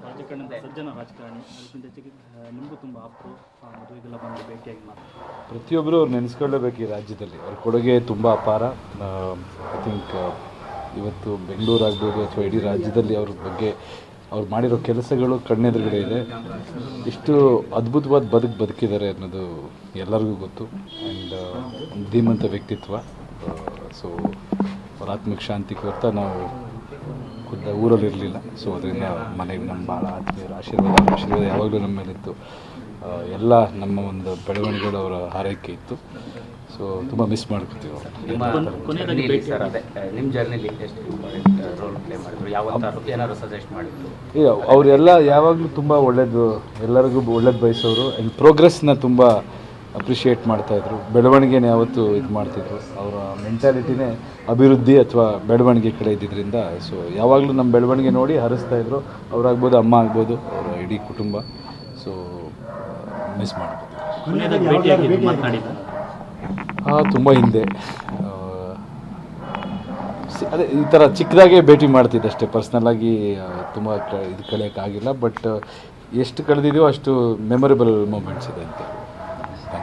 ರಾಜಕಾರಣದ ಸಜ್ಜನ ರಾಜಕಾರಣಿ ಅದಕ್ಕಿಂತ ಹೆಚ್ಚಿಗೆ ನಿಮಗೂ ತುಂಬ ಆಪ್ತರು ಮದುವೆಗೆಲ್ಲ ಬಂದು ಭೇಟಿಯಾಗಿ ಪ್ರತಿಯೊಬ್ಬರು ಅವ್ರು ನೆನೆಸ್ಕೊಳ್ಳೇಬೇಕು ಈ ರಾಜ್ಯದಲ್ಲಿ. ಅವ್ರ ಕೊಡುಗೆ ತುಂಬ ಅಪಾರ. ಐ ಥಿಂಕ್ ಇವತ್ತು ಬೆಂಗಳೂರು ಆಗ್ಬೋದು ಅಥವಾ ಇಡೀ ರಾಜ್ಯದಲ್ಲಿ ಅವ್ರ ಬಗ್ಗೆ ಅವ್ರು ಮಾಡಿರೋ ಕೆಲಸಗಳು ಕಣ್ಣೆದುರುಗಡೆ ಇದೆ. ಎಷ್ಟು ಅದ್ಭುತವಾದ ಬದುಕಿದ್ದಾರೆ ಅನ್ನೋದು ಎಲ್ಲರಿಗೂ ಗೊತ್ತು. ಆ್ಯಂಡ್ ಒಂದು ಧೀಮಂತ ವ್ಯಕ್ತಿತ್ವ. ಸೊ ಅವ್ರ ಆತ್ಮಕ್ಕೆ ಶಾಂತಿ ಕೋರ್ತಾ ನಾವು ಖುದ್ದ ಊರಲ್ಲಿರಲಿಲ್ಲ. ಸೊ ಅದರಿಂದ ಮನೆಗೆ ನಮ್ಮ ಭಾಳ ಆತ್ಮೀಯರ ಆಶೀರ್ವಾದ ಯಾವಾಗಲೂ ನಮ್ಮ ಮೇಲಿತ್ತು. ಎಲ್ಲ ನಮ್ಮ ಒಂದು ಬೆಳವಣಿಗೆಗಳು ಅವರ ಹಾರೈಕೆ ಇತ್ತು. ಸೊ ತುಂಬ ಮಿಸ್ ಮಾಡ್ಕೊತೀವಿ ಅವರು. ನಿಮ್ಮ ಜರ್ನಿಲಿ ಎಷ್ಟು ಇಂಪಾರ್ಟೆಂಟ್ ರೋಲ್ ಪ್ಲೇ ಮಾಡಿದ್ರು? ಯಾವತ್ತಾರು ಏನಾದ್ರು ಸಜೆಸ್ಟ್ ಮಾಡಿದ್ರು? ಇಲ್ಲ, ಅವರೆಲ್ಲ ಯಾವಾಗಲೂ ತುಂಬ ಒಳ್ಳೇದು, ಎಲ್ಲರಿಗೂ ಒಳ್ಳೇದು ಬಯಸೋರು. ಆ್ಯಂಡ್ ಪ್ರೋಗ್ರೆಸ್ನ ತುಂಬ ಅಪ್ರಿಷಿಯೇಟ್ ಮಾಡ್ತಾಯಿದ್ರು. ಬೆಳವಣಿಗೆನ ಯಾವತ್ತೂ ಇದು ಮಾಡ್ತಿದ್ರು. ಅವರ ಮೆಂಟ್ಯಾಲಿಟಿನೇ ಅಭಿವೃದ್ಧಿ ಅಥವಾ ಬೆಳವಣಿಗೆ ಕಡೆ ಇದ್ದಿದ್ದರಿಂದ ಸೊ ಯಾವಾಗಲೂ ನಮ್ಮ ಬೆಳವಣಿಗೆ ನೋಡಿ ಹರಿಸ್ತಾಯಿದ್ರು. ಅವರಾಗ್ಬೋದು, ಅಮ್ಮ ಆಗ್ಬೋದು, ಅವರ ಇಡೀ ಕುಟುಂಬ. ಸೊ ಮಿಸ್ ಮಾಡ್ಬೋದು. ತುಂಬ ಹಿಂದೆ ಅದೇ ಈ ಥರ ಚಿಕ್ಕದಾಗೇ ಭೇಟಿ ಮಾಡ್ತಿದ್ದೆ ಅಷ್ಟೇ. ಪರ್ಸ್ನಲ್ಲಾಗಿ ತುಂಬ ಇದು ಕಳೆಯೋಕ್ಕಾಗಿಲ್ಲ. ಬಟ್ ಎಷ್ಟು ಕಳೆದಿದೆಯೋ ಅಷ್ಟು ಮೆಮೊರೇಬಲ್ ಮೂಮೆಂಟ್ಸ್ ಇದೆ ಅಂತ.